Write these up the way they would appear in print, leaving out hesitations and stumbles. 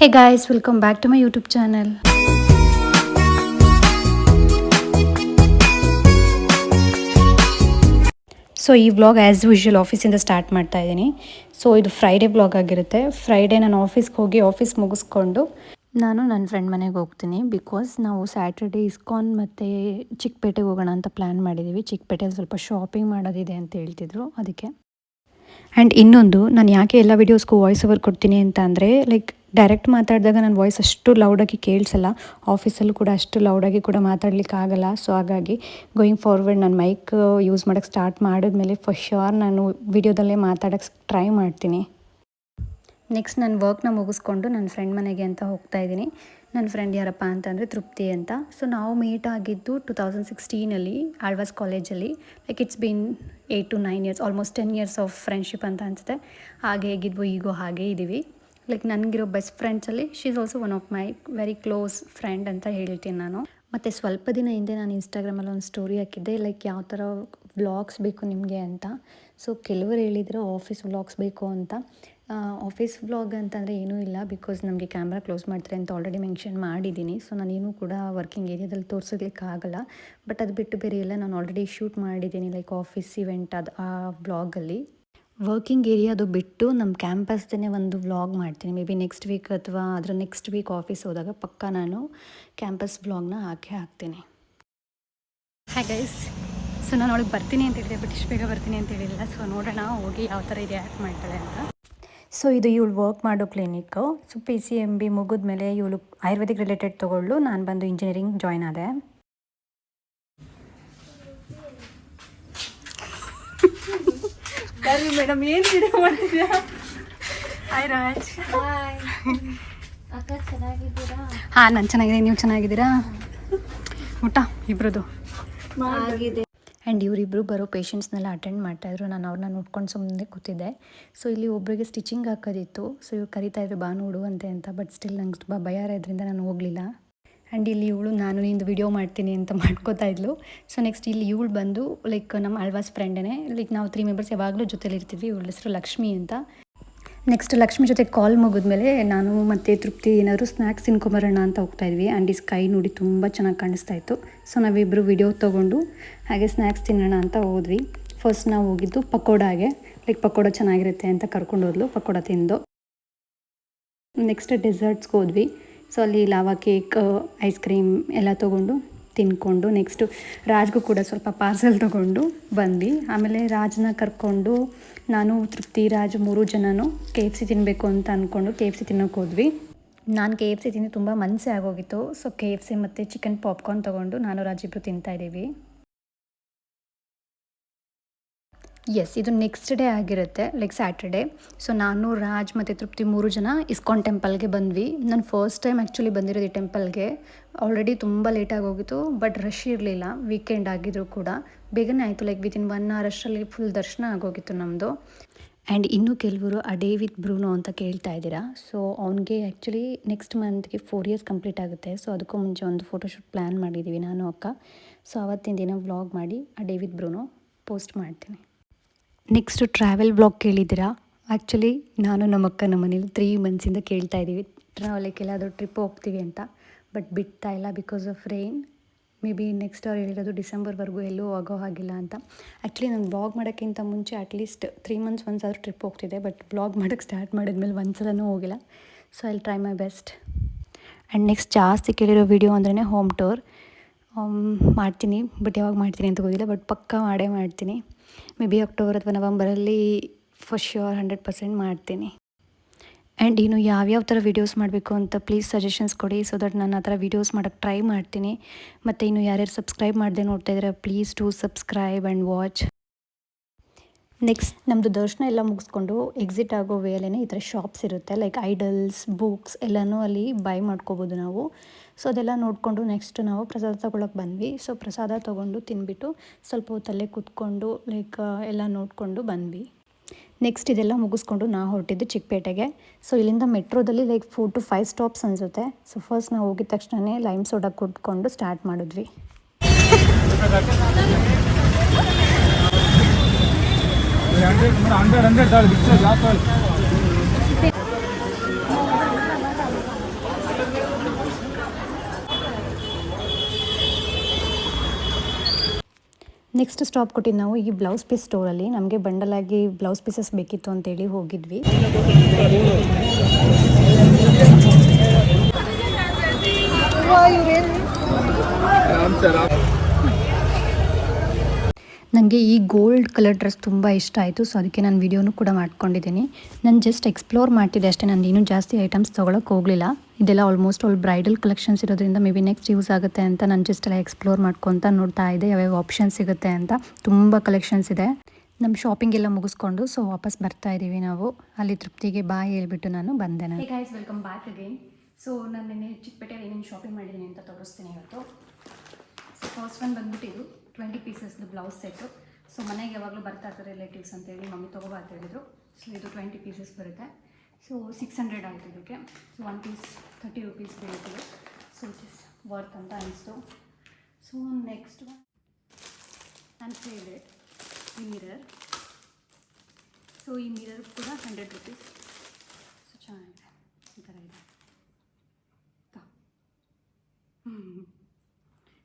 Hey guys, welcome back to my YouTube channel. So ಈ vlog as usual ಆಫೀಸಿಂದ start ಮಾಡ್ತಾ ಇದ್ದೀನಿ. So ಇದು ಫ್ರೈಡೇ ವ್ಲಾಗ್ ಆಗಿರುತ್ತೆ. ಫ್ರೈಡೇ ನಾನು ಆಫೀಸ್ಗೆ ಹೋಗಿ ಆಫೀಸ್ ಮುಗಿಸ್ಕೊಂಡು ನಾನು ನನ್ನ ಫ್ರೆಂಡ್ ಮನೆಗೆ ಹೋಗ್ತೀನಿ. ಬಿಕಾಸ್ ನಾವು ಸ್ಯಾಟರ್ಡೇ ಇಸ್ಕಾನ್ ಮತ್ತು ಚಿಕ್ಕಪೇಟೆಗೆ ಹೋಗೋಣ ಅಂತ ಪ್ಲ್ಯಾನ್ ಮಾಡಿದ್ದೀವಿ. ಚಿಕ್ಕಪೇಟೆಯಲ್ಲಿ ಸ್ವಲ್ಪ ಶಾಪಿಂಗ್ ಮಾಡೋದಿದೆ ಅಂತ ಹೇಳ್ತಿದ್ರು, ಅದಕ್ಕೆ. ಆ್ಯಂಡ್ ಇನ್ನೊಂದು, ನಾನು ಯಾಕೆ ಎಲ್ಲ ವೀಡಿಯೋಸ್ಗೂ ವಾಯ್ಸ್ ಓವರ್ ಕೊಡ್ತೀನಿ ಅಂತ ಅಂದರೆ, ಲೈಕ್ ಡೈರೆಕ್ಟ್ ಮಾತಾಡಿದಾಗ ನನ್ನ ವಾಯ್ಸ್ ಅಷ್ಟು ಲೌಡಾಗಿ ಕೇಳಿಸಲ್ಲ. ಆಫೀಸಲ್ಲೂ ಕೂಡ ಅಷ್ಟು ಲೌಡಾಗಿ ಕೂಡ ಮಾತಾಡ್ಲಿಕ್ಕೆ ಆಗಲ್ಲ. ಸೊ ಹಾಗಾಗಿ ಗೋಯಿಂಗ್ ಫಾರ್ವರ್ಡ್ ನಾನು ಮೈಕ್ ಯೂಸ್ ಮಾಡೋಕ್ಕೆ ಸ್ಟಾರ್ಟ್ ಮಾಡಿದ್ಮೇಲೆ ಫಾರ್ ಶ್ಯೂರ್ ನಾನು ವೀಡಿಯೋದಲ್ಲೇ ಮಾತಾಡೋಕ್ಕೆ ಟ್ರೈ ಮಾಡ್ತೀನಿ. ನೆಕ್ಸ್ಟ್ ನನ್ನ ವರ್ಕ್ನ ಮುಗಿಸ್ಕೊಂಡು ನನ್ನ ಫ್ರೆಂಡ್ ಮನೆಗೆ ಅಂತ ಹೋಗ್ತಾ ಇದ್ದೀನಿ. ನನ್ನ ಫ್ರೆಂಡ್ ಯಾರಪ್ಪ ಅಂತಂದರೆ ತೃಪ್ತಿ ಅಂತ. ಸೊ ನಾವು ಮೀಟ್ ಆಗಿದ್ದು 2016 ಆಳ್ವಾಸ್ ಕಾಲೇಜಲ್ಲಿ. Like it's been 8 to 9 years, almost 10 years of friendship ಅಂತ ಅನಿಸುತ್ತೆ. ಹಾಗೆ ಹೇಗಿದ್ವು ಈಗೋ ಹಾಗೆ ಇದ್ದೀವಿ. ಲೈಕ್ ನನಗಿರೋ ಬೆಸ್ಟ್ ಫ್ರೆಂಡ್ಸಲ್ಲಿ she is also one of my very close friend ಅಂತ ಹೇಳ್ತೀನಿ ನಾನು. ಮತ್ತು ಸ್ವಲ್ಪ ದಿನ ಹಿಂದೆ ನಾನು ಇನ್ಸ್ಟಾಗ್ರಾಮಲ್ಲಿ ಒಂದು ಸ್ಟೋರಿ ಹಾಕಿದ್ದೆ, ಲೈಕ್ ಯಾವ ಥರ ವ್ಲಾಗ್ಸ್ ಬೇಕು ನಿಮಗೆ ಅಂತ. ಸೊ ಕೆಲವರು ಹೇಳಿದರು ಆಫೀಸ್ ವ್ಲಾಗ್ಸ್ ಬೇಕು ಅಂತ. ಆಫೀಸ್ ವ್ಲಾಗ್ ಅಂತಂದರೆ ಏನೂ ಇಲ್ಲ, ಬಿಕಾಸ್ ನಮಗೆ ಕ್ಯಾಮ್ರಾ ಕ್ಲೋಸ್ ಮಾಡ್ತಾರೆ ಅಂತ ಆಲ್ರೆಡಿ ಮೆನ್ಷನ್ ಮಾಡಿದ್ದೀನಿ. ಸೊ ನಾನೇನು ಕೂಡ ವರ್ಕಿಂಗ್ ಏರಿಯಾದಲ್ಲಿ ತೋರಿಸೋದಕ್ಕೆ ಆಗಲ್ಲ. ಬಟ್ ಅದು ಬಿಟ್ಟು ಬೇರೆ ಎಲ್ಲ ನಾನು ಆಲ್ರೆಡಿ ಶೂಟ್ ಮಾಡಿದ್ದೀನಿ, ಲೈಕ್ ಆಫೀಸ್ ಇವೆಂಟ್ ಅದು ಆ ವ್ಲಾಗಲ್ಲಿ. ವರ್ಕಿಂಗ್ ಏರಿಯಾದು ಬಿಟ್ಟು ನಮ್ಮ ಕ್ಯಾಂಪಸ್ದೇ ಒಂದು ವ್ಲಾಗ್ ಮಾಡ್ತೀನಿ. ಮೇ ಬಿ ನೆಕ್ಸ್ಟ್ ವೀಕ್ ಅಥವಾ ಅದರ ನೆಕ್ಸ್ಟ್ ವೀಕ್ ಆಫೀಸ್ ಹೋದಾಗ ಪಕ್ಕ ನಾನು ಕ್ಯಾಂಪಸ್ ವ್ಲಾಗ್ನ ಹಾಕ್ತೀನಿ. ಹಾಯ್ ಗೈಸ್, ಸೊ ನಾನು ಅವಳಿಗೆ ಬರ್ತೀನಿ ಅಂತ ಹೇಳಿದೆ, ಬಟ್ ಇಷ್ಟು ಬೇಗ ಬರ್ತೀನಿ ಅಂತ ಹೇಳಿಲ್ಲ. ಸೊ ನೋಡೋಣ ಹೋಗಿ ಯಾವ ಥರ ರಿಯಾಕ್ಟ್ ಮಾಡ್ತಾಳೆ ಅಂತ. ಸೊ ಇದು ಇವಳು ವರ್ಕ್ ಮಾಡೋ ಕ್ಲಿನಿಕ್ಕು. ಸೊ PCMB ಮುಗಿದ್ಮೇಲೆ ಇವಳು ಆಯುರ್ವೇದಿಕ್ ರಿಲೇಟೆಡ್ ತೊಗೊಳ್ಳು, ನಾನು ಬಂದು ಇಂಜಿನಿಯರಿಂಗ್ ಜಾಯ್ನ್ ಆದೆ. ಮೇಡಮ್ ಏನು ವಿಡಿಯೋ ಮಾಡ್ತಿದ್ಯಾ? ಹಾಯ್ ರಾಜ್. ಹಾಂ, ನಾನು ಚೆನ್ನಾಗಿದ್ದೀನಿ, ನೀವು ಚೆನ್ನಾಗಿದ್ದೀರಾ? ಊಟ ಇಬ್ರದ್ದು ಆಗಿದೆ. ಆ್ಯಂಡ್ ಇವರಿಬ್ಬರು ಬರೋ ಪೇಷಂಟ್ಸ್ನೆಲ್ಲ ಅಟೆಂಡ್ ಮಾಡ್ತಾಯಿದ್ರು. ನಾನು ಅವ್ರನ್ನ ನೋಡ್ಕೊಂಡು ಸುಮ್ಮನೆ ಕೂತಿದ್ದೆ. ಸೊ ಇಲ್ಲಿ ಒಬ್ಬರಿಗೆ ಸ್ಟಿಚಿಂಗ್ ಹಾಕೋದಿತ್ತು. ಸೊ ಇವ್ರು ಕರಿತಾಯಿದ್ರು ಬಾ ನೋಡು ಅಂತ. ಬಟ್ ಸ್ಟಿಲ್ ನಂಗೆ ತುಂಬ ಭಯ ಇರೋದ್ರಿಂದ ನಾನು ಹೋಗಲಿಲ್ಲ. ಆ್ಯಂಡ್ ಇಲ್ಲಿ ಇವಳು ನಾನು ನಿಂದು ವಿಡಿಯೋ ಮಾಡ್ತೀನಿ ಅಂತ ಮಾಡ್ಕೋತಾ ಇದ್ಲು. ಸೊ ನೆಕ್ಸ್ಟ್ ಇಲ್ಲಿ ಇವಳು ಬಂದು ಲೈಕ್ ನಮ್ಮ ಆಳ್ವಾಸ್ ಫ್ರೆಂಡೇ. ಲೈಕ್ ನಾವು 3 ಮೆಂಬರ್ಸ್ ಯಾವಾಗಲೂ ಜೊತೆಲಿರ್ತೀವಿ. ಇವಳ ಹೆಸರು ಲಕ್ಷ್ಮಿ ಅಂತ. ನೆಕ್ಸ್ಟ್ ಲಕ್ಷ್ಮಿ ಜೊತೆ ಕಾಲ್ ಮುಗಿದ್ಮೇಲೆ ನಾನು ಮತ್ತು ತೃಪ್ತಿ ಏನಾದರೂ ಸ್ನ್ಯಾಕ್ಸ್ ತಿನ್ಕೊಂಬರೋಣ ಅಂತ ಹೋಗ್ತಾಯಿದ್ವಿ. ಆ್ಯಂಡ್ ಈ ಸ್ಕೈ ನೋಡಿ ತುಂಬ ಚೆನ್ನಾಗಿ ಕಾಣಿಸ್ತಾ ಇತ್ತು. ಸೊ ನಾವಿಬ್ಬರು ವಿಡಿಯೋ ತೊಗೊಂಡು ಹಾಗೆ ಸ್ನ್ಯಾಕ್ಸ್ ತಿನ್ನೋಣ ಅಂತ ಹೋದ್ವಿ. ಫಸ್ಟ್ ನಾವು ಹೋಗಿದ್ದು ಪಕೋಡಾಗೆ. ಲೈಕ್ ಪಕೋಡ ಚೆನ್ನಾಗಿರುತ್ತೆ ಅಂತ ಕರ್ಕೊಂಡು ಹೋದ್ಲು. ಪಕೋಡ ತಿಂದು ನೆಕ್ಸ್ಟ್ ಡೆಸರ್ಟ್ಸ್ಗೆ ಹೋದ್ವಿ. ಸೊ ಅಲ್ಲಿ ಲಾವಾ ಕೇಕ್, ಐಸ್ ಕ್ರೀಮ್ ಎಲ್ಲ ತೊಗೊಂಡು ತಿನ್ಕೊಂಡು ನೆಕ್ಸ್ಟು ರಾಜ್ಗೂ ಕೂಡ ಸ್ವಲ್ಪ ಪಾರ್ಸೆಲ್ ತೊಗೊಂಡು ಬಂದ್ವಿ. ಆಮೇಲೆ ರಾಜ್ನ ಕರ್ಕೊಂಡು ನಾನು, ತೃಪ್ತಿ, ರಾಜ್ 3 ಜನನೂ KFC ತಿನ್ನಬೇಕು ಅಂತ ಅಂದ್ಕೊಂಡು KFC ತಿನ್ನೋಕೆ ಹೋದ್ವಿ. ನಾನು KFC ತಿಂದು ತುಂಬ ಮನಸ್ಸೇ ಆಗೋಗಿತ್ತು. ಸೊ KFC ಮತ್ತು ಚಿಕನ್ ಪಾಪ್ಕಾರ್ನ್ ತೊಗೊಂಡು ನಾನು ರಾಜ್ ಇಬ್ಬರು ತಿಂತಾಯಿದ್ದೀವಿ. ಎಸ್, ಇದು ನೆಕ್ಸ್ಟ್ ಡೇ ಆಗಿರುತ್ತೆ, ಲೈಕ್ ಸ್ಯಾಟರ್ಡೇ. ಸೊ ನಾನು, ರಾಜ್ ಮತ್ತು ತೃಪ್ತಿ 3 ಜನ ಇಸ್ಕಾನ್ ಟೆಂಪಲ್ಗೆ ಬಂದ್ವಿ. ನಾನು ಫಸ್ಟ್ ಟೈಮ್ ಆ್ಯಕ್ಚುಲಿ ಬಂದಿರೋದು ಈ ಟೆಂಪಲ್ಗೆ. ಆಲ್ರೆಡಿ ತುಂಬ ಲೇಟಾಗಿ ಹೋಗಿತ್ತು, ಬಟ್ ರಶ್ ಇರಲಿಲ್ಲ. ವೀಕೆಂಡ್ ಆಗಿದ್ರು ಕೂಡ ಬೇಗನೆ ಆಯಿತು. ಲೈಕ್ ವಿತಿನ್ 1 hour ಅಷ್ಟರಲ್ಲಿ ಫುಲ್ ದರ್ಶನ ಆಗೋಗಿತ್ತು ನಮ್ಮದು. ಆ್ಯಂಡ್ ಇನ್ನೂ ಕೆಲವರು ಆ ಡೇ ವಿತ್ ಬ್ರೂನೋ ಅಂತ ಕೇಳ್ತಾ ಇದ್ದೀರಾ. ಸೊ ಅವ್ನಿಗೆ ಆ್ಯಕ್ಚುಲಿ ನೆಕ್ಸ್ಟ್ ಮಂತ್ಗೆ 4 years ಕಂಪ್ಲೀಟ್ ಆಗುತ್ತೆ. ಸೊ ಅದಕ್ಕೂ ಮುಂಚೆ ಒಂದು ಫೋಟೋಶೂಟ್ ಪ್ಲ್ಯಾನ್ ಮಾಡಿದ್ದೀವಿ ನಾನು ಅಕ್ಕ. ಸೊ ಆವತ್ತಿನ ದಿನ ವ್ಲಾಗ್ ಮಾಡಿ ಆ ಡೇ ವಿತ್ ಬ್ರೂನೋ ಪೋಸ್ಟ್ ಮಾಡ್ತೀನಿ. ನೆಕ್ಸ್ಟು ಟ್ರಾವೆಲ್ ಬ್ಲಾಗ್ ಕೇಳಿದ್ದೀರಾ. ಆ್ಯಕ್ಚುಲಿ ನಾನು ನಮ್ಮ ಅಕ್ಕ ನಮ್ಮ ಮನೇಲಿ 3 months ಕೇಳ್ತಾ ಇದ್ದೀವಿ ಲೈಕ್ ಎಲ್ಲಾದರೂ ಟ್ರಿಪ್ ಹೋಗ್ತೀವಿ ಅಂತ. ಬಟ್ ಬಿಡ್ತಾ ಇಲ್ಲ because of rain. May be next ಅವ್ರು ಹೇಳಿರೋದು ಡಿಸೆಂಬರ್ವರೆಗೂ ಎಲ್ಲೂ ಹೋಗೋ ಹಾಗಿಲ್ಲ ಅಂತ. ಆ್ಯಕ್ಚುಲಿ ನಾನು ಬ್ಲಾಗ್ ಮಾಡೋಕ್ಕಿಂತ ಮುಂಚೆ ಅಟ್ಲೀಸ್ಟ್ 3 months once ಆದರೂ ಟ್ರಿಪ್ ಹೋಗ್ತಿದ್ದೆ. ಬಟ್ ಬ್ಲಾಗ್ ಮಾಡೋಕ್ಕೆ ಸ್ಟಾರ್ಟ್ ಮಾಡಿದ್ಮೇಲೆ ಒಂದ್ಸಲನೂ ಹೋಗಿಲ್ಲ. So I try my best. And next ಜಾಸ್ತಿ ಕೇಳಿರೋ ವಿಡಿಯೋ ಅಂದ್ರೇ ಹೋಮ್ ಟೂರ್ ಮಾಡ್ತೀನಿ. ಬಟ್ ಯಾವಾಗ ಮಾಡ್ತೀನಿ ಅಂತ ಗೊತ್ತಿಲ್ಲ, ಬಟ್ ಪಕ್ಕ ಮಾಡೇ ಮಾಡ್ತೀನಿ. ಮೇ ಬಿ ಅಕ್ಟೋಬರ್ ಅಥವಾ ನವಂಬರಲ್ಲಿ ಫಾರ್ ಶ್ಯೂರ್ 100% ಮಾಡ್ತೀನಿ. ಆ್ಯಂಡ್ ಇನ್ನು ಯಾವ್ಯಾವ ಥರ ವೀಡಿಯೋಸ್ ಮಾಡಬೇಕು ಅಂತ ಪ್ಲೀಸ್ ಸಜೆಷನ್ಸ್ ಕೊಡಿ. ಸೊ ದಟ್ ನಾನು ಆ ಥರ ವೀಡಿಯೋಸ್ ಮಾಡೋಕ್ಕೆ ಟ್ರೈ ಮಾಡ್ತೀನಿ. ಮತ್ತು ಇನ್ನು ಯಾರ್ಯಾರು ಸಬ್ಸ್ಕ್ರೈಬ್ ಮಾಡದೆ ನೋಡ್ತಾ ಇದ್ದಾರೆ, please to subscribe and watch. Next ನಮ್ಮದು ದರ್ಶನ ಎಲ್ಲ ಮುಗಿಸ್ಕೊಂಡು ಎಕ್ಸಿಟ್ ಆಗೋ ವೇಲೇನೆ ಈ ಥರ ಶಾಪ್ಸ್ ಇರುತ್ತೆ. ಲೈಕ್ ಐಡಲ್ಸ್, ಬುಕ್ಸ್ ಎಲ್ಲನೂ ಅಲ್ಲಿ ಬೈ ಮಾಡ್ಕೋಬೋದು ನಾವು. ಸೊ ಅದೆಲ್ಲ ನೋಡಿಕೊಂಡು ನೆಕ್ಸ್ಟ್ ನಾವು ಪ್ರಸಾದ ತೊಗೊಳಕ್ಕೆ ಬಂದ್ವಿ. ಸೊ ಪ್ರಸಾದ ತೊಗೊಂಡು ತಿಂದ್ಬಿಟ್ಟು ಸ್ವಲ್ಪ ಹೊತ್ತಲ್ಲೇ ಕೂತ್ಕೊಂಡು ಲೈಕ್ ಎಲ್ಲ ನೋಡಿಕೊಂಡು ಬಂದ್ವಿ. ನೆಕ್ಸ್ಟ್ ಇದೆಲ್ಲ ಮುಗಿಸ್ಕೊಂಡು ನಾವು ಹೊರಟಿದ್ದು ಚಿಕ್ಕಪೇಟೆಗೆ. ಸೊ ಇಲ್ಲಿಂದ ಮೆಟ್ರೋದಲ್ಲಿ ಲೈಕ್ 4 to 5 stops ಅನಿಸುತ್ತೆ. ಸೊ ಫಸ್ಟ್ ನಾವು ಹೋಗಿದ ತಕ್ಷಣವೇ ಲೈಮ್ ಸೋಡಾ ಕುಟ್ಕೊಂಡು ಸ್ಟಾರ್ಟ್ ಮಾಡಿದ್ವಿ. ನೆಕ್ಸ್ಟ್ ಸ್ಟಾಪ್ ಕೊಟ್ಟಿದ್ದು ನಾವು ಈ ಬ್ಲೌಸ್ ಪೀಸ್ ಸ್ಟೋರಲ್ಲಿ. ನಮಗೆ ಬಂಡಲಾಗಿ ಬ್ಲೌಸ್ ಪೀಸಸ್ ಬೇಕಿತ್ತು ಅಂತೇಳಿ ಹೋಗಿದ್ವಿ. ನನಗೆ ಈ ಗೋಲ್ಡ್ ಕಲರ್ ಡ್ರೆಸ್ ತುಂಬ ಇಷ್ಟ ಆಯಿತು. ಸೊ ಅದಕ್ಕೆ ನಾನು ವಿಡಿಯೋನು ಕೂಡ ಮಾಡ್ಕೊಂಡಿದ್ದೀನಿ. ನಾನು ಜಸ್ಟ್ ಎಕ್ಸ್ಪ್ಲೋರ್ ಮಾಡ್ತಿದ್ದೆ ಅಷ್ಟೇ. ನಾನು ಇನ್ನೂ ಜಾಸ್ತಿ ಐಟಮ್ಸ್ ತೊಗೊಳಕ್ಕೆ ಹೋಗಲಿಲ್ಲ. ಇದೆಲ್ಲ ಆಲ್ಮೋಸ್ಟ್ ಆಲ್ ಬ್ರೈಡಲ್ ಕಲೆಕ್ಷನ್ಸ್ ಇರೋದ್ರಿಂದ ಮೇ ಬಿ ನೆಕ್ಸ್ಟ್ ಯೂಸ್ ಆಗುತ್ತೆ ಅಂತ ನಾನು ಜಸ್ಟ್ ಎಲ್ಲ ಎಕ್ಸ್ಪ್ಲೋರ್ ಮಾಡ್ಕೊತ ನೋಡ್ತಾ ಇದ್ದೆ ಯಾವ್ಯಾವ ಆಪ್ಷನ್ಸ್ ಸಿಗುತ್ತೆ ಅಂತ. ತುಂಬ ಕಲೆಕ್ಷನ್ಸ್ ಇದೆ. ನಮ್ಮ ಶಾಪಿಂಗ್ ಎಲ್ಲ ಮುಗಿಸ್ಕೊಂಡು ಸೊ ವಾಪಸ್ ಬರ್ತಾ ಇದ್ದೀವಿ ನಾವು. ಅಲ್ಲಿ ತೃಪ್ತಿಗೆ ಬಾಯ್ ಹೇಳ್ಬಿಟ್ಟು ನಾನು ಬಂದೆ. ನಾನು guys welcome back again. So ನಾನು ನಿನ್ನೆ ಚಿಕ್ಕಪೇಟೆಯಲ್ಲಿ ಏನೇನು ಶಾಪಿಂಗ್ ಮಾಡಿದ್ದೀನಿ ಅಂತ ತೋರಿಸ್ತೀನಿ ಇವತ್ತು. ಸೊ ಫಸ್ಟ್ ಒನ್ ಬಂದ್ಬಿಟ್ಟು ಇದು 20 ಪೀಸಸ್ದು ಬ್ಲೌಸ್ ಸೆಟ್ಟು. ಸೊ ಮನೆಗೆ ಯಾವಾಗಲೂ ಬರ್ತಾ ಇರ್ತಾರೆ ರಿಲೇಟಿವ್ಸ್ ಅಂತೇಳಿ ಮಮ್ಮಿ ತೊಗೋಬಾ ಅಂತ ಹೇಳಿದ್ರು. ಸೊ ಇದು 20 ಪೀಸಸ್ ಬರುತ್ತೆ. ಸೊ 600 ಆಯಿತು ಇದಕ್ಕೆ. ಸೊ 1 ಪೀಸ್ 30 ರುಪೀಸ್ ಬೀಳ್ತಿದೆ. ಸೊ ಇಟ್ ಇಸ್ ವರ್ತ್ ಅಂತ ಅನಿಸ್ತು. ಸೊ ನೆಕ್ಸ್ಟ್ ಒನ್ ನನ್ನ ಫೇವ್ರೇಟ್ ಈ ಮಿರರ್. ಸೊ ಈ ಮಿರರ್ ಕೂಡ 100 ರುಪೀಸ್. ಸೊ ಚೆನ್ನಾಗಿದೆ, ಈ ಥರ ಇದೆ.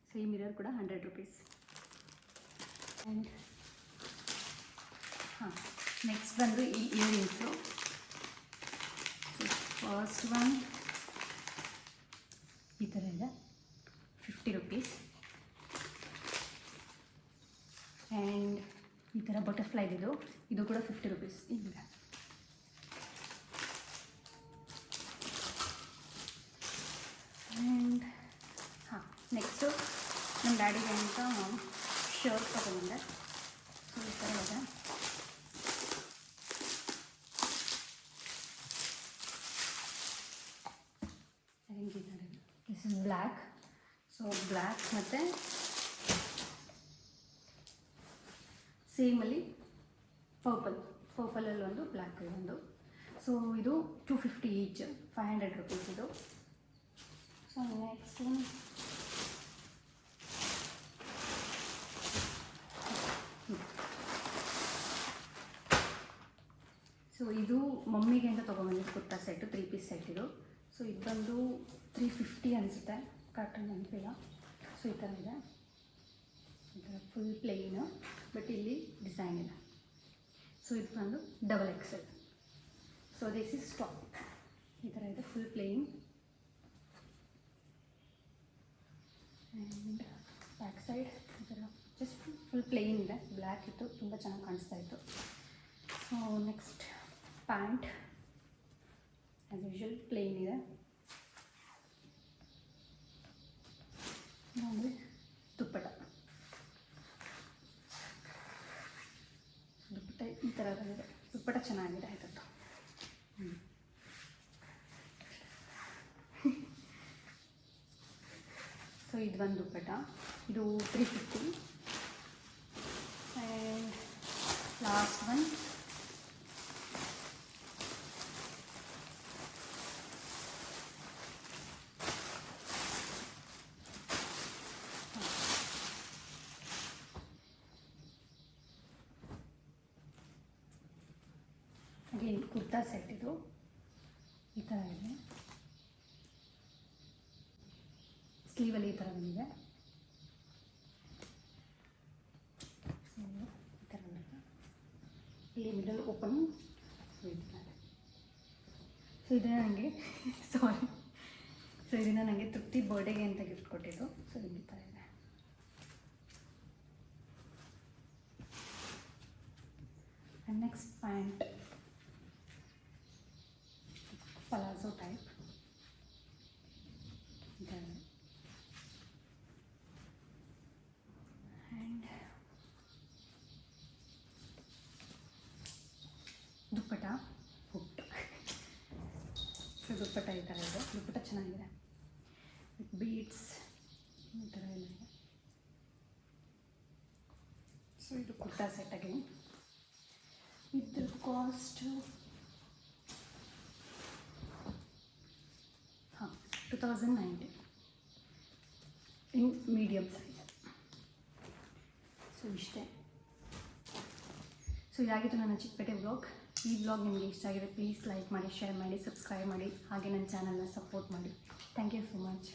ಸೊ ಈ ಮಿರರ್ ಕೂಡ 100 ರುಪೀಸ್. ಆ್ಯಂಡ್ ನೆಕ್ಸ್ಟ್ ಬಂದು ಈ ಇಯರಿಂಗ್ಸು. ಫಸ್ಟ್ ಒನ್ ಈ ಥರ ಇದೆ, 50 ರುಪೀಸ್. ಆ್ಯಂಡ್ ಈ ಥರ ಬಟರ್ಫ್ಲೈದಿದು, ಇದು ಕೂಡ 50 ರುಪೀಸ್ ಇದೆ. ಆ್ಯಂಡ್ ನೆಕ್ಸ್ಟು ನಮ್ಮ ಡ್ಯಾಡಿಗೆ ಅಂತ ಶರ್ಟ್ ತೊಗೊಂಡೆ. ಸೊ ಈ ಥರ ಇದೆ. This is black. So black ಮತ್ತು ಸೇಮಲ್ಲಿ ಪರ್ಪಲಲ್ಲಿ ಒಂದು ಬ್ಲ್ಯಾಕಲ್ಲಿ ಒಂದು. ಸೊ ಇದು 250 ಈಚ್, 500 ರುಪೀಸ್ ಇದು. ಸೊ ನೆಕ್ಸ್ಟ್ ಸೊ ಇದು ಮಮ್ಮಿಗೆ ಅಂತ ತೊಗೊಂಬಂದಿದ್ದು ಕುರ್ತಾ ಸೆಟ್ಟು, 3 ಪೀಸ್ ಸೆಟ್ ಇದು. ಸೊ ಇದು ಬಂದು 350 ಅನಿಸುತ್ತೆ, ಕಾಟನ್ ಅಂತಿಲ್ಲ. ಸೊ ಈ ಥರ ಇದೆ, ಈ ಥರ ಫುಲ್ ಪ್ಲೇನು, ಬಟ್ ಇಲ್ಲಿ ಡಿಸೈನ್ ಇದೆ. ಸೊ ಇದು ಬಂದು XXL. So this is top, ಈ ಥರ ಇದೆ full plain. And back side ಈ ಥರ ಜಸ್ಟ್ ಫುಲ್ ಪ್ಲೇನ್ ಇದೆ. ಬ್ಲ್ಯಾಕ್ ಇತ್ತು, ತುಂಬ ಚೆನ್ನಾಗಿ ಕಾಣಿಸ್ತಾ ಇತ್ತು. So next pant as usual plain ಇದೆ. ನೋಡಿ ದುಪ್ಪಟ್ಟ ಈ ಥರ ಬಂದಿದೆ. ದುಪ್ಪಟ್ಟ ಚೆನ್ನಾಗಿದೆ ಆಯ್ತದ್ದು. ಸೊ ಇದು ಒಂದು ದುಪ್ಪಟ್ಟ, ಇದು 350. And last one again kurta set. ಇದು ಈ ಥರ ಇದೆ, ಸ್ಲೀವಲ್ಲಿ ಈ ಥರ ಬಂದಿದೆ. ಸೊ ಈ ಥರ ಬರುತ್ತೆ, ಇಲ್ಲಿ ಮಿಡಲ್ ಓಪನ್. ಸೊ ಇದನ್ನು ನನಗೆ ಸಾರಿ ಸೊ ಇದನ್ನು ನನಗೆ ತೃಪ್ತಿ ಬರ್ಡೇಗೆ ಅಂತ ಗಿಫ್ಟ್ ಕೊಟ್ಟಿದ್ದು. ಸೊ ಈ ಥರ ಇದೆ. And next pant palazzo type ಇದೆ. ಆ್ಯಂಡ್ ದುಪ್ಪಟ್ಟ ಹುಟ್ಟು. ಸೊ ದುಪ್ಪಟ್ಟ ಈ ಥರ ಇದೆ, ದುಪ್ಪಟ್ಟ ಚೆನ್ನಾಗಿದೆ ವಿತ್ ಬೀಡ್ಸ್ ಈ ಥರ ಎಲ್ಲ ಇದೆ. ಸೊ ಇದು ಕುರ್ತಾ ಸೆಟ್ ಅಗೇನ್. ಇದ್ರ cost 2090 in medium size. So ಇಷ್ಟೇ. ಸೊ ಇದಾಗಿತ್ತು ನನ್ನ ಚಿಕ್ಕಪೇಟೆ ವ್ಲಾಗ್. ಈ ವ್ಲಾಗ್ ನಿಮಗೆ ಇಷ್ಟ ಆಗಿದೆ ಪ್ಲೀಸ್ ಲೈಕ್ ಮಾಡಿ, ಶೇರ್ ಮಾಡಿ, ಸಬ್ಸ್ಕ್ರೈಬ್ ಮಾಡಿ, ಹಾಗೆ ನನ್ನ ಚಾನಲ್ನ ಸಪೋರ್ಟ್ ಮಾಡಿ. Thank you so much.